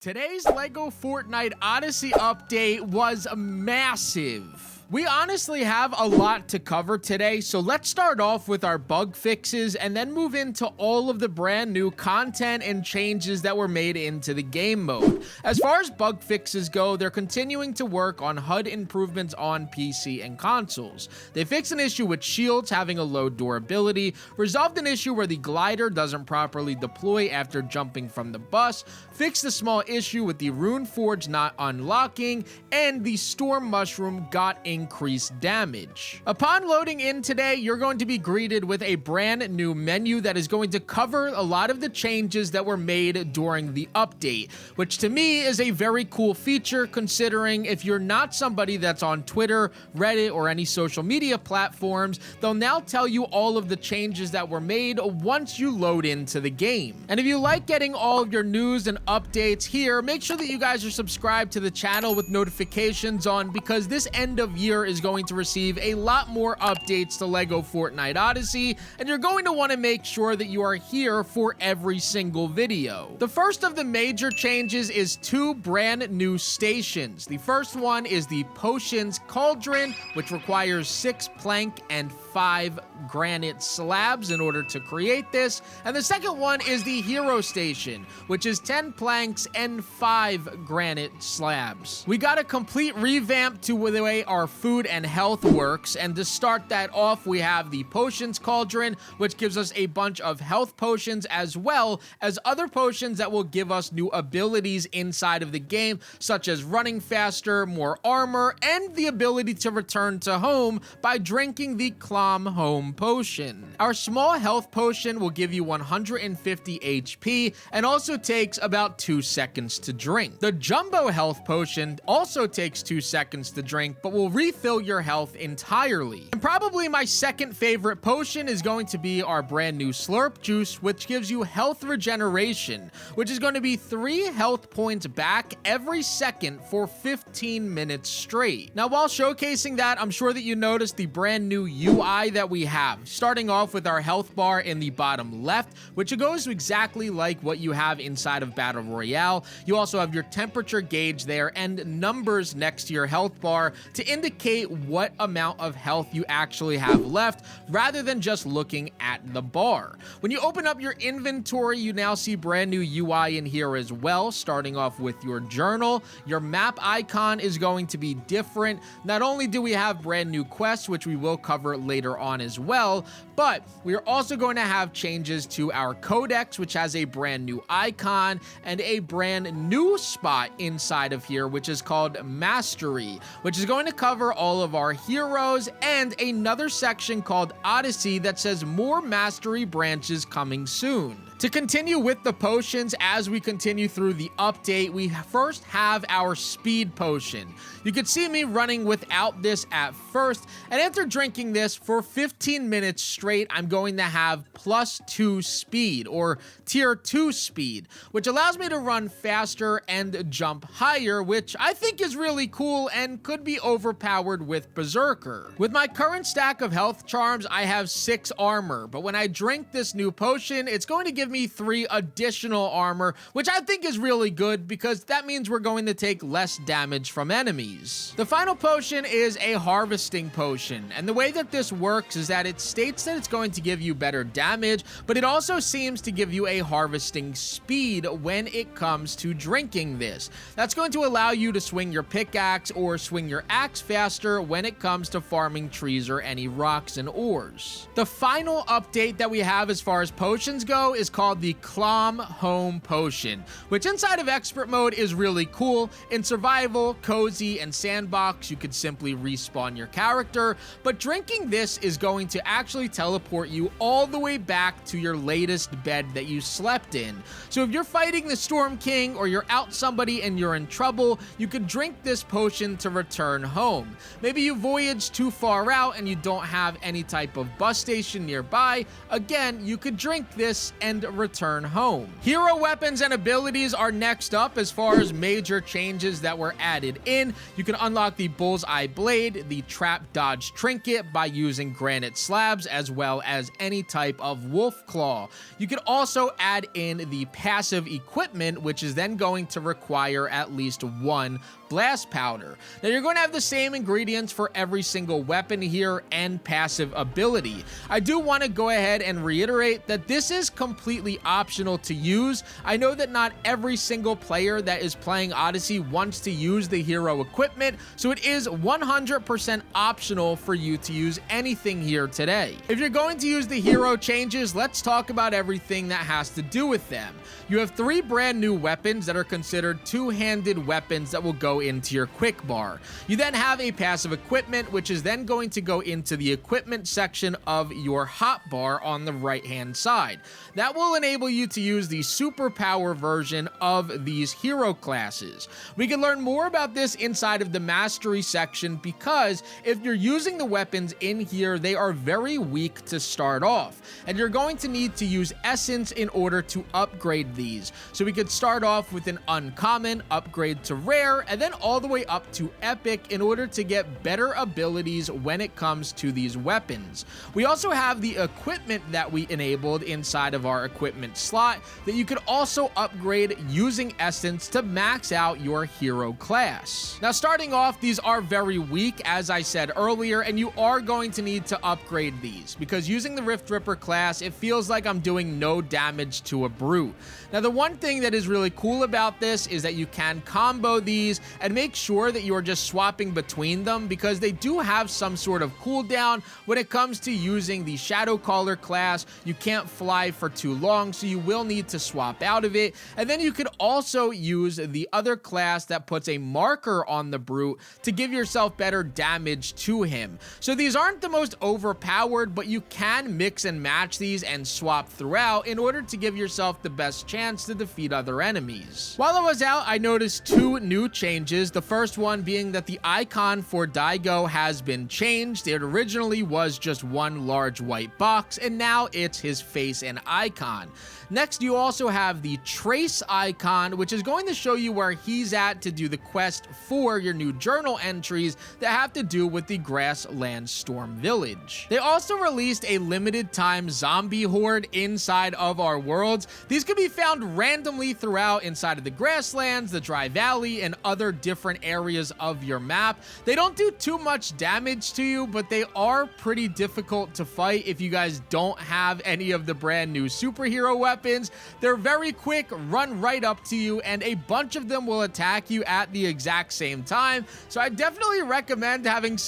Today's LEGO Fortnite Odyssey update was massive. We honestly have a lot to cover today, so let's start off with our bug fixes and then move into all of the brand new content and changes that were made into the game mode. As far as bug fixes go, they're continuing to work on HUD improvements on PC and consoles. They fixed an issue with shields having a low durability, resolved an issue where the glider doesn't properly deploy after jumping from the bus, fixed a small issue with the rune forge not unlocking, and the storm mushroom got increased damage. Upon loading in today, you're going to be greeted with a brand new menu that is going to cover a lot of the changes that were made during the update, which to me is a very cool feature considering if you're not somebody that's on Twitter, Reddit, or any social media platforms, they'll now tell you all of the changes that were made once you load into the game. And if you like getting all of your news and updates here, make sure that you guys are subscribed to the channel with notifications on, because this end of year is going to receive a lot more updates to LEGO Fortnite Odyssey, and you're going to want to make sure that you are here for every single video. The first of the major changes is 2 brand new stations. The first one is the Potions Cauldron, which requires 6 plank and 5 granite slabs in order to create this, and the second one is the Hero Station, which is 10 planks and 5 granite slabs. We got a complete revamp to the way our food and health works, and to start that off, we have the Potions Cauldron, which gives us a bunch of health potions as well as other potions that will give us new abilities inside of the game, such as running faster, more armor, and the ability to return to home by drinking the Clom Home Potion. Our small health potion will give you 150 HP and also takes about 2 seconds to drink. The Jumbo Health Potion also takes 2 seconds to drink, but will refill your health entirely. And probably my second favorite potion is going to be our brand new Slurp Juice, which gives you health regeneration, which is going to be 3 health points back every second for 15 minutes straight. Now, while showcasing that, I'm sure that you noticed the brand new UI that we have, starting off with our health bar in the bottom left, which goes exactly like what you have inside of Battle Royale. You also have your temperature gauge there and numbers next to your health bar to indicate what amount of health you actually have left, rather than just looking at the bar. When you open up your inventory, you now see brand new UI in here as well, starting off with your journal. Your map icon is going to be different. Not only do we have brand new quests, which we will cover later on as well, but we are also going to have changes to our codex, which has a brand new icon and a brand new spot inside of here, which is called Mastery, which is going to cover all of our heroes, and another section called Odyssey that says more mastery branches coming soon. To continue with the potions, as we continue through the update, we first have our speed potion. You could see me running without this at first, and after drinking this for 15 minutes straight, I'm going to have +2 speed, or tier 2 speed, which allows me to run faster and jump higher, which I think is really cool and could be overpowered with Berserker. With my current stack of health charms, I have 6 armor, but when I drink this new potion, it's going to give me 3 additional armor, which I think is really good because that means we're going to take less damage from enemies. The final potion is a harvesting potion, and the way that this works is that it states that it's going to give you better damage, but it also seems to give you a harvesting speed when it comes to drinking this. That's going to allow you to swing your pickaxe or swing your axe faster when it comes to farming trees or any rocks and ores. The final update that we have as far as potions go is called the Clom Home Potion, which inside of expert mode is really cool. In survival, cozy, and sandbox, you could simply respawn your character, but drinking this is going to actually teleport you all the way back to your latest bed that you slept in. So if you're fighting the Storm King or you're out somebody and you're in trouble, you could drink this potion to return home. Maybe you voyage too far out and you don't have any type of bus station nearby. Again, you could drink this and return home. Hero weapons and abilities are next up as far as major changes that were added in. You can unlock the Bullseye Blade, the Trap Dodge Trinket by using granite slabs, as well as any type of Wolf Claw. You can also add in the passive equipment, which is then going to require at least one blast powder. Now you're going to have the same ingredients for every single weapon here and passive ability. I do want to go ahead and reiterate that this is completely optional to use. I know that not every single player that is playing Odyssey wants to use the hero equipment, so it is 100% optional for you to use anything here today. If you're going to use the hero changes, let's talk about everything that has to do with them. You have 3 brand new weapons that are considered two-handed weapons that will go into your quick bar. You then have a passive equipment, which is then going to go into the equipment section of your hotbar on the right-hand side. That will enable you to use the superpower version of these hero classes. We can learn more about this inside of the mastery section, because if you're using the weapons in here, they are very weak to start off, and you're going to need to use essence in order to upgrade these. So we could start off with an uncommon, upgrade to rare, and then all the way up to epic in order to get better abilities when it comes to these weapons. We also have the equipment that we enabled inside of our equipment slot that you could also upgrade using essence to max out your hero class. Now starting off, these are very weak, as I said earlier, and you are going to need to upgrade these, because using the Rift Ripper class, it feels like I'm doing no damage to a brute. Now the one thing that is really cool about this is that you can combo these and make sure that you are just swapping between them, because they do have some sort of cooldown when it comes to using the Shadow Caller class. You can't fly for too long, so you will need to swap out of it. And then you could also use the other class that puts a marker on the brute to give yourself better damage to him. So these aren't the most overpowered, but you can mix and match these and swap throughout in order to give yourself the best chance to defeat other enemies. While I was out, I noticed 2 new changes. The first one being that the icon for Daigo has been changed. It originally was just one large white box, and now it's his face and icon. Next, you also have the trace icon, which is going to show you where he's at to do the quest for your new journal entries that have to do with the Grassland Storm Village. They also released a limited time zombie horde inside of our worlds. These can be found randomly throughout inside of the grasslands, the dry valley, and other different areas of your map. They don't do too much damage to you, but they are pretty difficult to fight if you guys don't have any of the brand new superhero weapons. They're very quick, run right up to you, and a bunch of them will attack you at the exact same time. So I definitely recommend having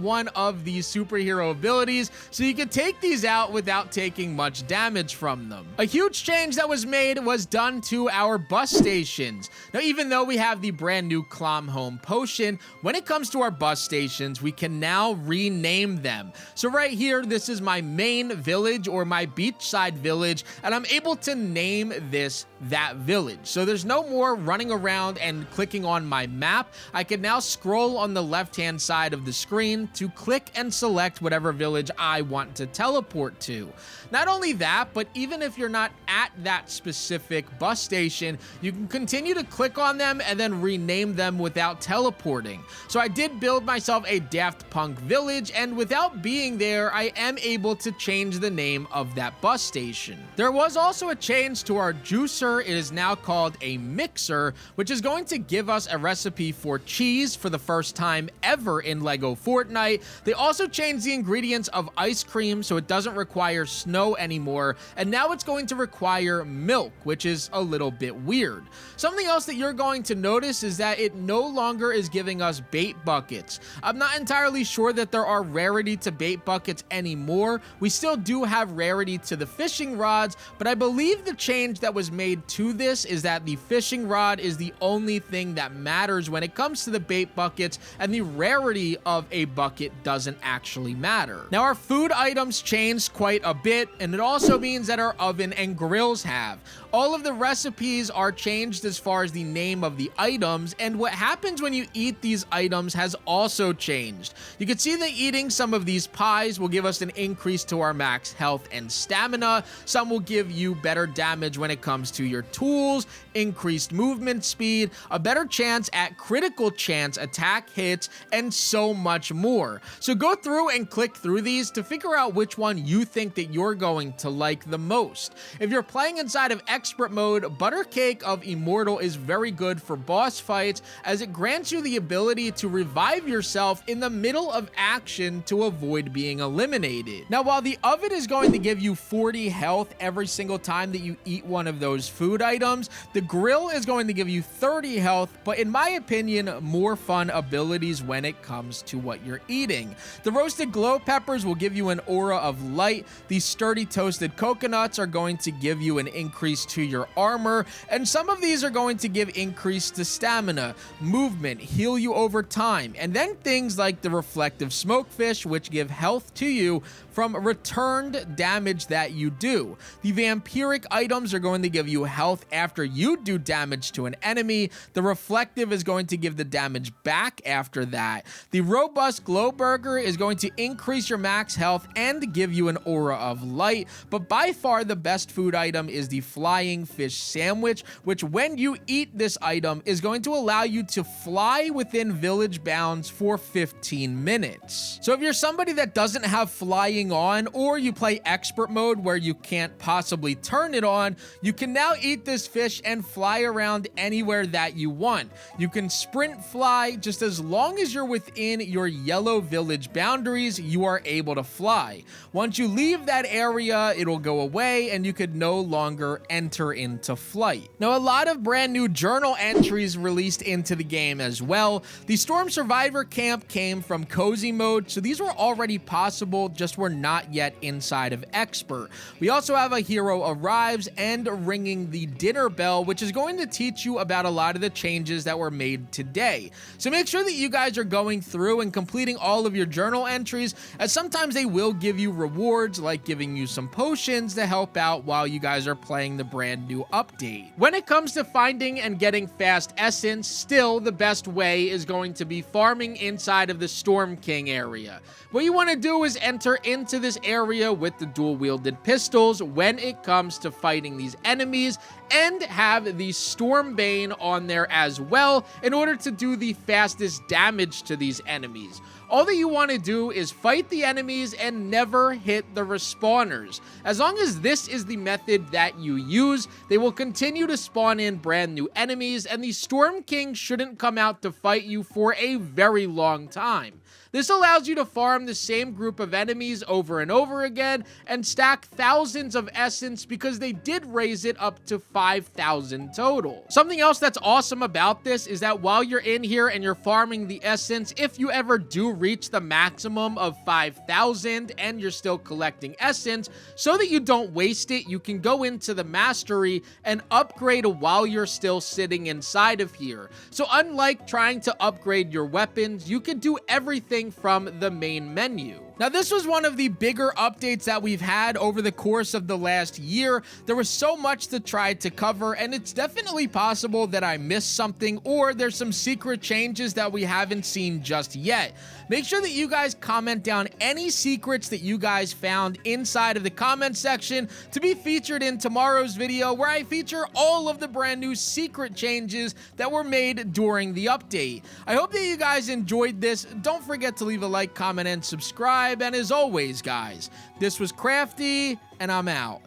one of these superhero abilities so you can take these out without taking much damage from them. A huge change that was made was done to our bus stations. Now, even though we have the brand new Clom Home Potion, when it comes to our bus stations, we can now rename them. So right here, this is my main village, or my beachside village, and I'm able to name this that village. So there's no more running around and clicking on my map. I can now scroll on the left-hand side of the screen to click and select whatever village I want to teleport to. Not only that, but even if you're not at that specific bus station, you can continue to click on them and then rename them without teleporting. So I did build myself a Daft Punk village, and without being there, I am able to change the name of that bus station. There was also a change to our juicer. It is now called a mixer, which is going to give us a recipe for cheese for the first time ever in LEGO Fortnite. They also changed the ingredients of ice cream, so it doesn't require snow anymore, and now it's going to require milk, which is a little bit weird. Something else that you're going to notice is that it no longer is giving us bait buckets. I'm not entirely sure that there are rarity to bait buckets anymore. We still do have rarity to the fishing rods, but I believe the change that was made to this is that the fishing rod is the only thing that matters when it comes to the bait buckets, and the rarity of a bucket doesn't actually matter. Now, our food items changed quite a bit, and it also means that our oven and grills have. All of the recipes are changed as far as the name of the items, and what happens when you eat these items has also changed. You can see that eating some of these pies will give us an increase to our max health and stamina. Some will give you better damage when it comes to your tools, increased movement speed, a better chance at critical chance attack hits, and so much more. So go through and click through these to figure out which one you think that you're going to like the most. If you're playing inside of expert mode, Butter Cake of Immortal is very good for boss fights, as it grants you the ability to revive yourself in the middle of action to avoid being eliminated. Now, while the oven is going to give you 40 health every single time that you eat one of those food items, the grill is going to give you 30 health, but in my opinion, more fun abilities when it comes to what you're eating. The roasted glow peppers will give you an aura of light. These sturdy toasted coconuts are going to give you an increase to your armor, and some of these are going to give increase to stamina, movement, heal you over time, and then things like the reflective smokefish, which give health to you from returned damage that you do. The vampiric items are going to give you health after you do damage to an enemy. The reflective is going to give the damage back after that. The robust glow burger is going to increase your max health and give you an aura of light, but by far the best food item is the flying fish sandwich, which when you eat this item is going to allow you to fly within village bounds for 15 minutes. So if you're somebody that doesn't have flying on, or you play expert mode where you can't possibly turn it on, you can now eat this fish and fly around anywhere that you want. You can sprint fly. Just as long as you're within your yellow village boundaries, you are able to fly. Once you leave that area, it'll go away and you could no longer enter into flight. Now, a lot of brand new journal entries released into the game as well. The Storm Survivor camp came from cozy mode, so these were already possible, just were not yet inside of expert. We also have a hero arrives and ringing the dinner bell, which is going to teach you about a lot of the changes that were made today. So make sure that you guys are going through and completing all of your journal entries, as sometimes they will give you rewards, like giving you some potions to help out while you guys are playing the brand new update. When it comes to finding and getting fast essence, still the best way is going to be farming inside of the Storm King area. What you want to do is enter into this area with the dual-wielded pistols when it comes to fighting these enemies, and have the Stormbane on there as well in order to do the fastest damage to these enemies. All that you want to do is fight the enemies and never hit the respawners. As long as this is the method that you use, they will continue to spawn in brand new enemies, and the Storm King shouldn't come out to fight you for a very long time. This allows you to farm the same group of enemies over and over again and stack thousands of essence, because they did raise it up to 5,000 total. Something else that's awesome about this is that while you're in here and you're farming the essence, if you ever do reach the maximum of 5,000 and you're still collecting essence, so that you don't waste it, you can go into the mastery and upgrade while you're still sitting inside of here. So unlike trying to upgrade your weapons, you can do everything from the main menu. Now, this was one of the bigger updates that we've had over the course of the last year. There was so much to try to cover, and it's definitely possible that I missed something, or there's some secret changes that we haven't seen just yet. Make sure that you guys comment down any secrets that you guys found inside of the comment section to be featured in tomorrow's video, where I feature all of the brand new secret changes that were made during the update. I hope that you guys enjoyed this. Don't forget to leave a like, comment, and subscribe. And as always, guys, this was Crafty, and I'm out.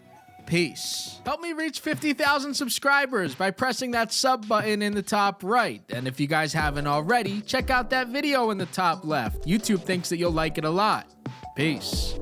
Peace. Help me reach 50,000 subscribers by pressing that sub button in the top right. And if you guys haven't already, check out that video in the top left. YouTube thinks that you'll like it a lot. Peace.